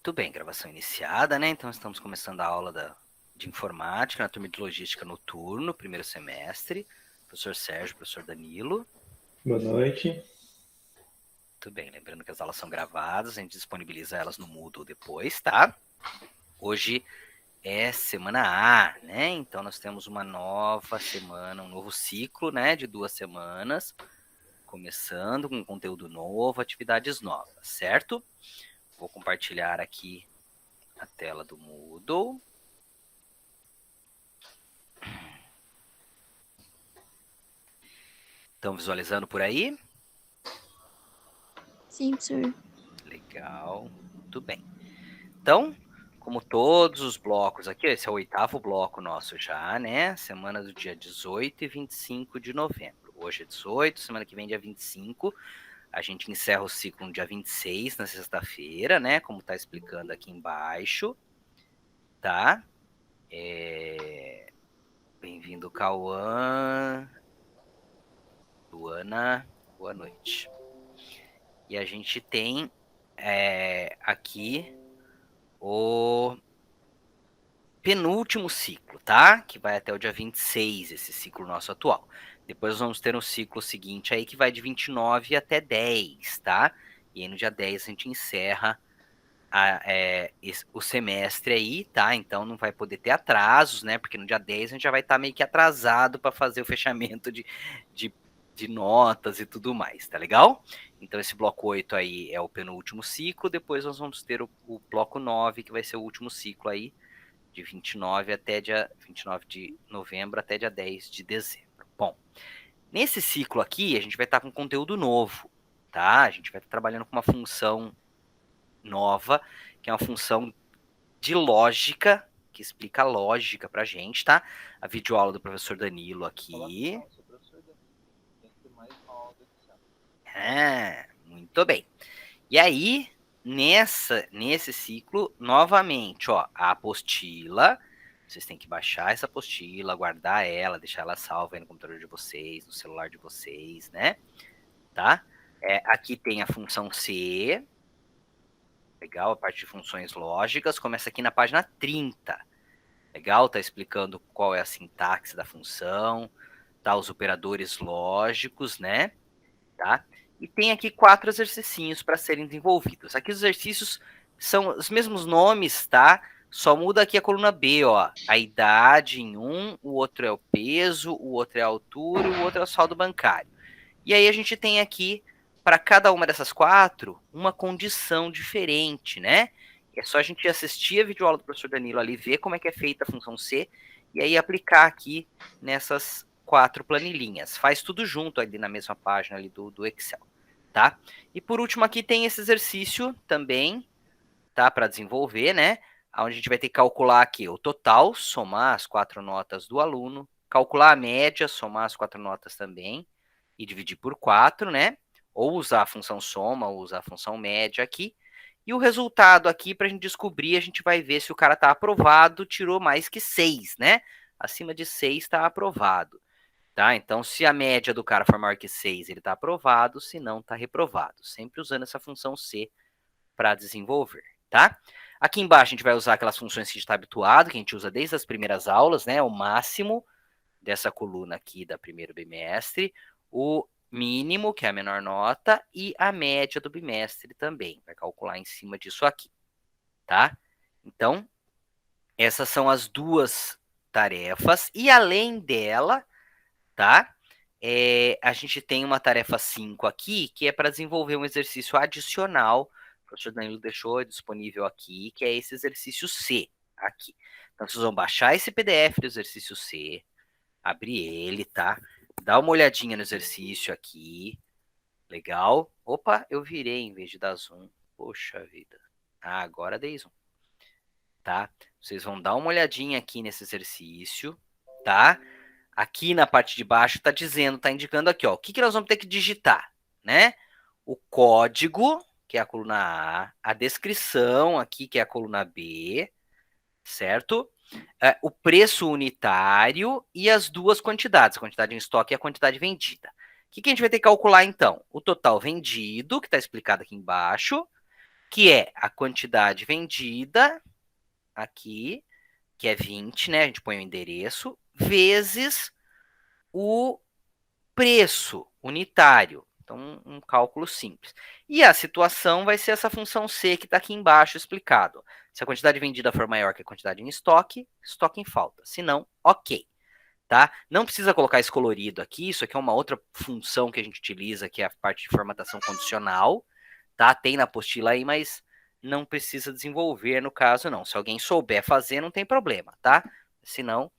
Muito bem, gravação iniciada, né? Então estamos começando a aula de informática na turma de logística noturno, primeiro semestre. Professor Sérgio, professor Danilo. Boa noite. Muito bem, lembrando que as aulas são gravadas, a gente disponibiliza elas no Moodle depois, tá? Hoje é semana A, né? Então nós temos uma nova semana, um novo ciclo, né? De 2 semanas, começando com conteúdo novo, atividades novas, certo? Vou compartilhar aqui a tela do Moodle. Estão visualizando por aí? Sim, professor. Legal, muito bem. Então, como todos os blocos aqui, esse é o 8º bloco nosso já, né? Semana do dia 18 e 25 de novembro. Hoje é 18, semana que vem dia 25. A gente encerra o ciclo no dia 26, na sexta-feira, né? Como tá explicando aqui embaixo, tá? Bem-vindo, Cauã. Luana, boa noite. E a gente tem aqui o penúltimo ciclo, tá? Que vai até o dia 26, esse ciclo nosso atual. Depois nós vamos ter um ciclo seguinte aí que vai de 29 até 10, tá? E aí no dia 10 a gente encerra o semestre aí, tá? Então não vai poder ter atrasos, né? Porque no dia 10 a gente já vai estar meio que atrasado para fazer o fechamento de, de notas e tudo mais, tá legal? Então esse bloco 8 aí é o penúltimo ciclo, depois nós vamos ter o bloco 9, que vai ser o último ciclo aí, de 29 de novembro até dia 10 de dezembro. Bom, nesse ciclo aqui, a gente vai estar com conteúdo novo, tá? A gente vai estar trabalhando com uma função nova, que é uma função de lógica, que explica a lógica pra gente, tá? A videoaula do professor Danilo aqui. Muito bem. E aí, nesse ciclo, novamente, ó, a apostila. Vocês têm que baixar essa apostila, guardar ela, deixar ela salva aí no computador de vocês, no celular de vocês, né? Tá? Aqui tem a função C. Legal, a parte de funções lógicas começa aqui na página 30. Legal, tá explicando qual é a sintaxe da função, tá? Os operadores lógicos, né? Tá? E tem aqui 4 exercicinhos para serem desenvolvidos. Aqui os exercícios são os mesmos nomes, tá? Só muda aqui a coluna B, ó. A idade em um, o outro é o peso, o outro é a altura, o outro é o saldo bancário. E aí a gente tem aqui, para cada uma dessas 4, uma condição diferente, né? É só a gente assistir a videoaula do professor Danilo ali, ver como é que é feita a função C, e aí aplicar aqui nessas 4 planilhinhas. Faz tudo junto ali na mesma página ali do Excel, tá? E por último aqui tem esse exercício também, tá? Para desenvolver, né? Onde a gente vai ter que calcular aqui o total, somar as 4 notas do aluno, calcular a média, somar as 4 notas também, e dividir por 4, né? Ou usar a função soma, ou usar a função média aqui. E o resultado aqui, para a gente descobrir, a gente vai ver se o cara está aprovado, tirou mais que 6, né? Acima de 6 está aprovado. Tá? Então, se a média do cara for maior que 6, ele está aprovado, se não, está reprovado. Sempre usando essa função C para desenvolver, tá? Aqui embaixo a gente vai usar aquelas funções que a gente está habituado, que a gente usa desde as primeiras aulas, né? O máximo dessa coluna aqui da primeiro bimestre, o mínimo, que é a menor nota, e a média do bimestre também. Vai calcular em cima disso aqui, tá? Então, essas são as 2 tarefas, e além dela, tá? A gente tem uma tarefa 5 aqui, que é para desenvolver um exercício adicional. O professor Danilo deixou disponível aqui, que é esse exercício C, aqui. Então, vocês vão baixar esse PDF do exercício C, abrir ele, tá? Dá uma olhadinha no exercício aqui. Legal. Opa, eu virei em vez de dar zoom. Poxa vida. Ah, agora dei zoom. Tá? Vocês vão dar uma olhadinha aqui nesse exercício, tá? Aqui na parte de baixo tá dizendo, tá indicando aqui, ó, o que que nós vamos ter que digitar, né? O código, que é a coluna A descrição aqui, que é a coluna B, certo? O preço unitário e as 2 quantidades, a quantidade em estoque e a quantidade vendida. O que a gente vai ter que calcular, então? O total vendido, que está explicado aqui embaixo, que é a quantidade vendida aqui, que é 20, né? A gente põe o endereço, vezes o preço unitário. Então, um cálculo simples. E a situação vai ser essa função C que está aqui embaixo explicado. Se a quantidade vendida for maior que a quantidade em estoque, estoque em falta. Se não, ok. Tá? Não precisa colocar esse colorido aqui, isso aqui é uma outra função que a gente utiliza, que é a parte de formatação condicional. Tá? Tem na apostila aí, mas não precisa desenvolver no caso, não. Se alguém souber fazer, não tem problema, tá? Se não,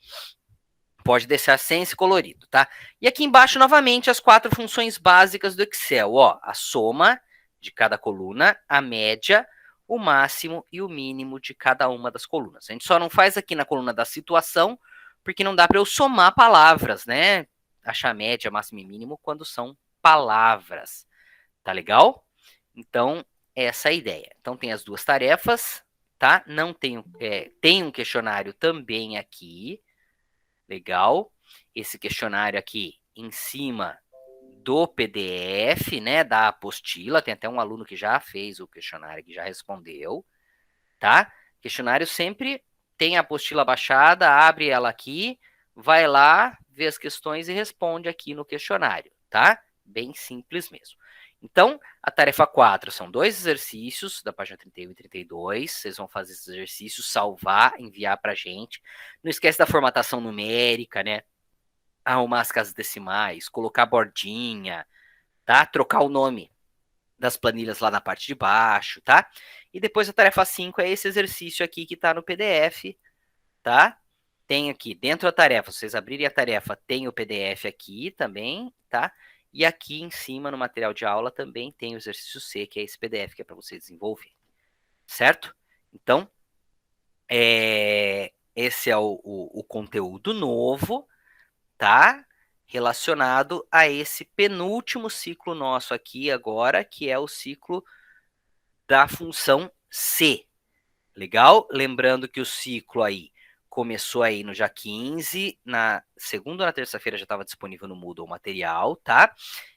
pode deixar sem esse colorido, tá? E aqui embaixo, novamente, as 4 funções básicas do Excel. Ó, a soma de cada coluna, a média, o máximo e o mínimo de cada uma das colunas. A gente só não faz aqui na coluna da situação, porque não dá para eu somar palavras, né? Achar média, máximo e mínimo quando são palavras. Tá legal? Então, essa é a ideia. Então, tem as 2 tarefas, tá? Não tem, tem um questionário também aqui. Legal. Esse questionário aqui em cima do PDF, né, da apostila. Tem até um aluno que já fez o questionário, que já respondeu, tá? Questionário sempre tem a apostila baixada, abre ela aqui, vai lá, vê as questões e responde aqui no questionário, tá? Bem simples mesmo. Então, a tarefa 4 são 2 exercícios, da página 31 e 32. Vocês vão fazer esses exercícios, salvar, enviar para a gente. Não esquece da formatação numérica, né? Arrumar as casas decimais, colocar bordinha, tá? Trocar o nome das planilhas lá na parte de baixo, tá? E depois a tarefa 5 é esse exercício aqui que está no PDF, tá? Tem aqui, dentro da tarefa, se vocês abrirem a tarefa, tem o PDF aqui também, tá? E aqui em cima, no material de aula, também tem o exercício C, que é esse PDF que é para você desenvolver, certo? Então, esse é o conteúdo novo, tá? Relacionado a esse penúltimo ciclo nosso aqui agora, que é o ciclo da função C. Legal? Lembrando que o ciclo aí começou aí no dia 15, na segunda ou na terça-feira já estava disponível no Moodle o material, tá?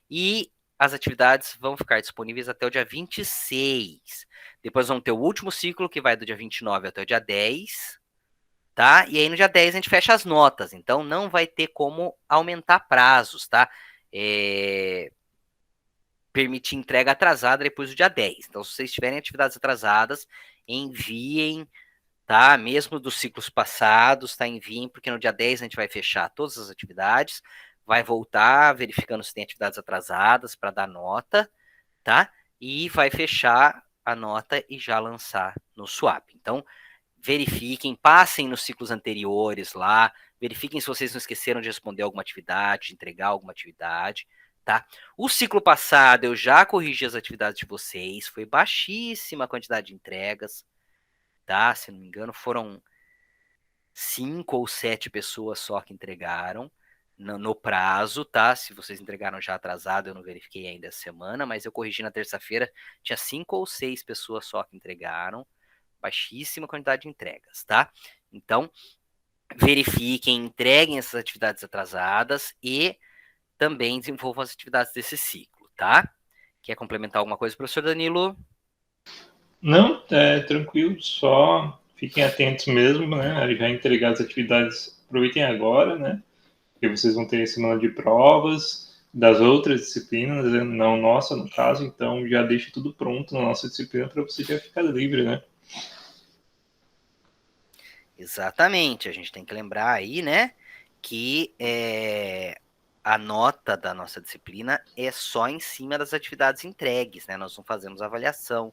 E as atividades vão ficar disponíveis até o dia 26. Depois vamos ter o último ciclo, que vai do dia 29 até o dia 10, tá? E aí no dia 10 a gente fecha as notas, então não vai ter como aumentar prazos, tá? Permitir entrega atrasada depois do dia 10. Então, se vocês tiverem atividades atrasadas, enviem, tá? Mesmo dos ciclos passados, tá? Enviem, porque no dia 10 a gente vai fechar todas as atividades, vai voltar verificando se tem atividades atrasadas para dar nota, tá? E vai fechar a nota e já lançar no Swap. Então, verifiquem, passem nos ciclos anteriores lá, verifiquem se vocês não esqueceram de responder alguma atividade, de entregar alguma atividade, tá? O ciclo passado eu já corrigi as atividades de vocês, foi baixíssima a quantidade de entregas, tá? Se não me engano, foram 5 ou 7 pessoas só que entregaram no prazo, tá? Se vocês entregaram já atrasado, eu não verifiquei ainda essa semana, mas eu corrigi na terça-feira, tinha 5 ou 6 pessoas só que entregaram, baixíssima quantidade de entregas, tá? Então, verifiquem, entreguem essas atividades atrasadas e também desenvolvam as atividades desse ciclo, tá? Quer complementar alguma coisa, professor Danilo? Não, é tranquilo, só fiquem atentos mesmo, né? Já entregar as atividades, aproveitem agora, né? Porque vocês vão ter semana de provas das outras disciplinas, né? Não nossa, no caso, então já deixe tudo pronto na nossa disciplina para você já ficar livre, né? Exatamente, a gente tem que lembrar aí, né, que a nota da nossa disciplina é só em cima das atividades entregues, né? Nós não fazemos avaliação,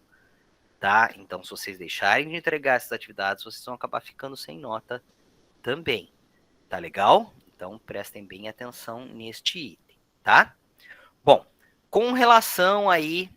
tá? Então, se vocês deixarem de entregar essas atividades, vocês vão acabar ficando sem nota também, tá legal? Então, prestem bem atenção neste item, tá? Bom, com relação aí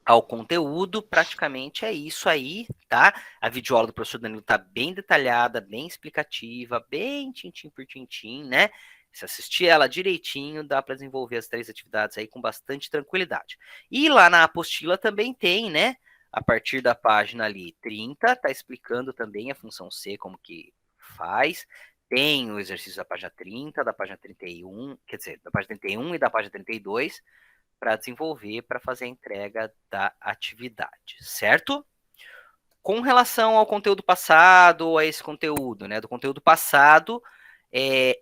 ao conteúdo, praticamente é isso aí, tá? A videoaula do professor Danilo tá bem detalhada, bem explicativa, bem tintim por tintim, né? Se assistir ela direitinho, dá para desenvolver as 3 atividades aí com bastante tranquilidade. E lá na apostila também tem, né? A partir da página ali 30, tá explicando também a função C, como que faz. Tem o exercício da página 30, da página 31, quer dizer, da página 31 e da página 32, para desenvolver, para fazer a entrega da atividade, certo? Com relação ao conteúdo passado, a esse conteúdo, né, do conteúdo passado,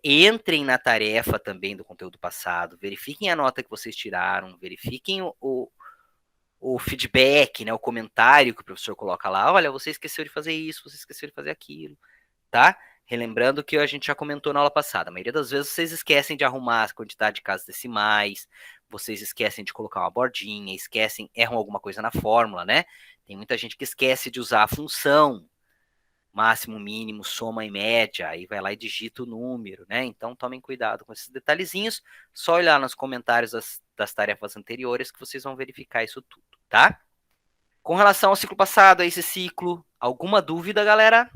entrem na tarefa também do conteúdo passado, verifiquem a nota que vocês tiraram, verifiquem o feedback, né, o comentário que o professor coloca lá, olha, você esqueceu de fazer isso, você esqueceu de fazer aquilo, tá? Relembrando que a gente já comentou na aula passada, a maioria das vezes vocês esquecem de arrumar a quantidade de casas decimais, vocês esquecem de colocar uma bordinha, erram alguma coisa na fórmula, né? Tem muita gente que esquece de usar a função, máximo, mínimo, soma e média, aí vai lá e digita o número, né? Então tomem cuidado com esses detalhezinhos, só olhar nos comentários das tarefas anteriores que vocês vão verificar isso tudo, tá? Com relação ao ciclo passado, a esse ciclo, alguma dúvida, galera?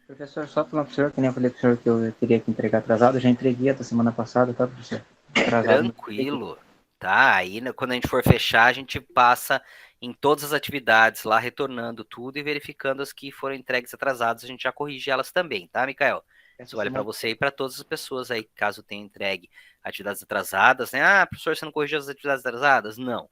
Professor, só falando pro senhor, que nem eu falei pro senhor que eu teria que entregar atrasado, eu já entreguei até semana passada, tá, professor? Atrasado. Tranquilo, tá? Aí, né, quando a gente for fechar, a gente passa em todas as atividades lá, retornando tudo e verificando as que foram entregues atrasadas, a gente já corrige elas também, tá, Mikael? Isso vale para você e para todas as pessoas aí, caso tenha entregue atividades atrasadas, né? Ah, professor, você não corrigiu as atividades atrasadas? Não.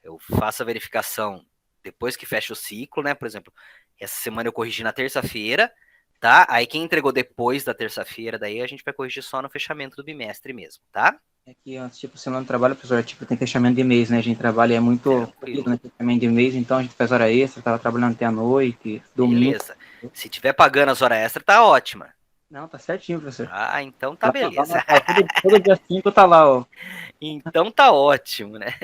Eu faço a verificação depois que fecha o ciclo, né? Por exemplo, essa semana eu corrigi na terça-feira, tá? Aí quem entregou depois da terça-feira, daí a gente vai corrigir só no fechamento do bimestre mesmo, tá? É que, tipo, semana de trabalho, professor, tipo, tem fechamento de mês, né? A gente trabalha, é muito corrido, né? Fechamento de mês, então a gente faz hora extra, tava trabalhando até a noite, domingo. Beleza. Se tiver pagando as horas extras, tá ótima. Não, tá certinho, professor. Ah, então tá beleza. Todo dia 5 tá lá, ó. Então tá ótimo, né?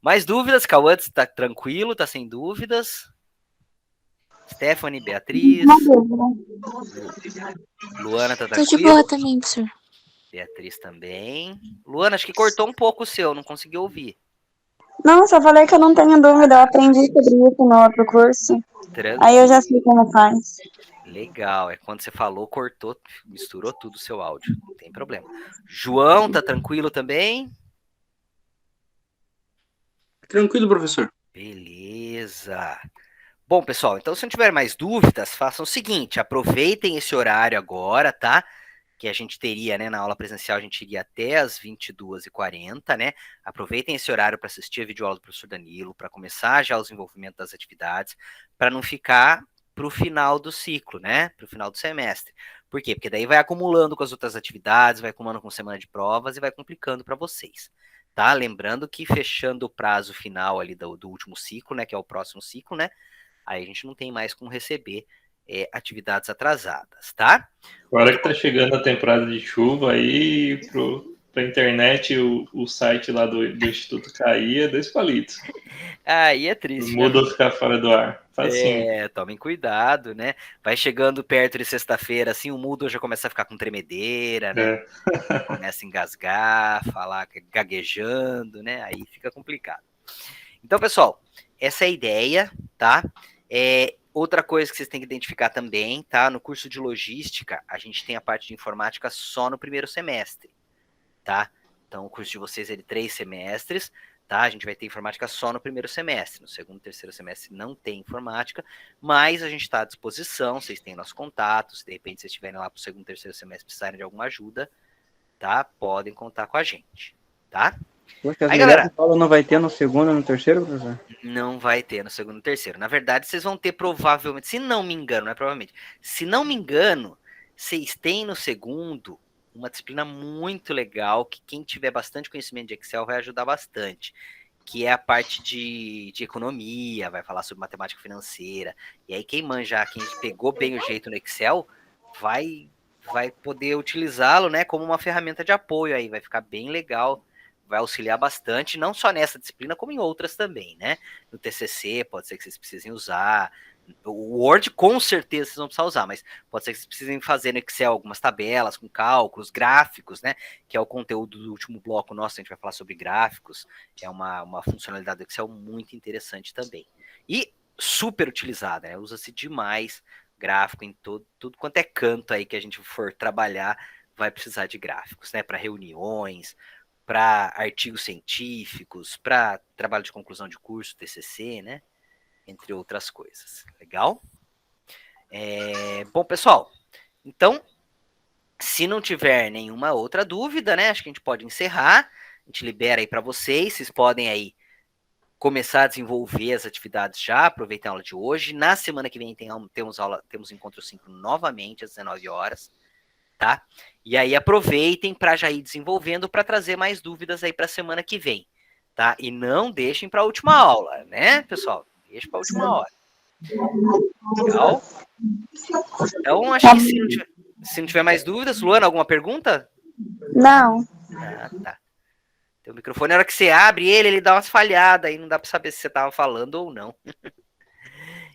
Mais dúvidas? Cauã, tá tranquilo, tá sem dúvidas? Stephanie, Beatriz. Uma dúvida. Luana, tá Tô de tranquilo? boa também, professor. Beatriz também. Luana, acho que cortou um pouco o seu, não consegui ouvir. Não, só falei que eu não tenho dúvida. Eu aprendi sobre isso no outro curso. Tranquilo. Aí eu já sei como faz. Legal, é quando você falou, cortou, misturou tudo o seu áudio. Não tem problema. João, tá tranquilo também? Tranquilo, professor. Beleza. Bom, pessoal, então se não tiver mais dúvidas, façam o seguinte, aproveitem esse horário agora, tá? Que a gente teria, né, na aula presencial, a gente iria até as 22h40, né? Aproveitem esse horário para assistir a videoaula do professor Danilo, para começar já o desenvolvimento das atividades, para não ficar para o final do ciclo, né? Para o final do semestre. Por quê? Porque daí vai acumulando com as outras atividades, vai acumulando com semana de provas e vai complicando para vocês. Tá? Lembrando que fechando o prazo final ali do último ciclo, né? Que é o próximo ciclo, né? Aí a gente não tem mais como receber atividades atrasadas, tá? Agora que tá chegando a temporada de chuva aí, pra internet, o site lá do Instituto cair é 2 palitos. Aí é triste, né? Muda ou ficar fora do ar. Facinho. Tomem cuidado, né? Vai chegando perto de sexta-feira, assim, o Moodle já começa a ficar com tremedeira, né? Começa a engasgar, falar gaguejando, né? Aí fica complicado. Então, pessoal, essa é a ideia, tá? Outra coisa que vocês têm que identificar também, tá? No curso de logística, a gente tem a parte de informática só no primeiro semestre, tá? Então, o curso de vocês é de 3 semestres, tá? A gente vai ter informática só no primeiro semestre. No segundo e terceiro semestre não tem informática, mas a gente está à disposição, vocês têm nossos contatos, se de repente vocês estiverem lá para o segundo e terceiro semestre precisarem de alguma ajuda, tá? Podem contar com a gente, tá? Poxa, as galera não vai ter no segundo e no terceiro, professor? Não vai ter no segundo e terceiro. Na verdade, vocês vão ter provavelmente, se não me engano, não é provavelmente, se não me engano, vocês têm no segundo uma disciplina muito legal que quem tiver bastante conhecimento de Excel vai ajudar bastante, que é a parte de economia, vai falar sobre matemática financeira. E aí quem manja, quem pegou bem o jeito no Excel, vai poder utilizá-lo, né, como uma ferramenta de apoio aí, vai ficar bem legal, vai auxiliar bastante, não só nessa disciplina, como em outras também, né? No TCC, pode ser que vocês precisem usar. O Word, com certeza, vocês vão precisar usar, mas pode ser que vocês precisem fazer no Excel algumas tabelas com cálculos, gráficos, né? Que é o conteúdo do último bloco nosso, a gente vai falar sobre gráficos. É uma funcionalidade do Excel muito interessante também. E super utilizada, né? Usa-se demais gráfico em tudo quanto é canto aí que a gente for trabalhar, vai precisar de gráficos, né? Para reuniões, para artigos científicos, para trabalho de conclusão de curso, TCC, né? Entre outras coisas. Legal? Bom, pessoal, Então, se não tiver nenhuma outra dúvida, né, acho que a gente pode encerrar. A gente libera aí para vocês podem aí começar a desenvolver as atividades já, aproveitar a aula de hoje. Na semana que vem temos encontro 5 novamente às 19 horas, tá? E aí aproveitem para já ir desenvolvendo para trazer mais dúvidas aí para a semana que vem, tá? E não deixem para a última aula, né, pessoal? Deixa para a última hora. Legal? Então, acho que se não tiver mais dúvidas, Luana, alguma pergunta? Não. Ah, tá. Teu microfone, na hora que você abre ele dá umas falhadas, aí não dá para saber se você tava falando ou não.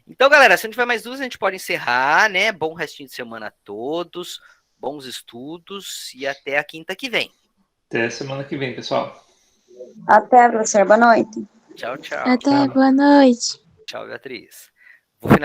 Então, galera, se não tiver mais dúvidas, a gente pode encerrar, né? Bom restinho de semana a todos, bons estudos e até a quinta que vem. Até semana que vem, pessoal. Até, professor. Boa noite. Tchau, tchau. Até, boa noite. Tchau, Beatriz. Vou finalizar.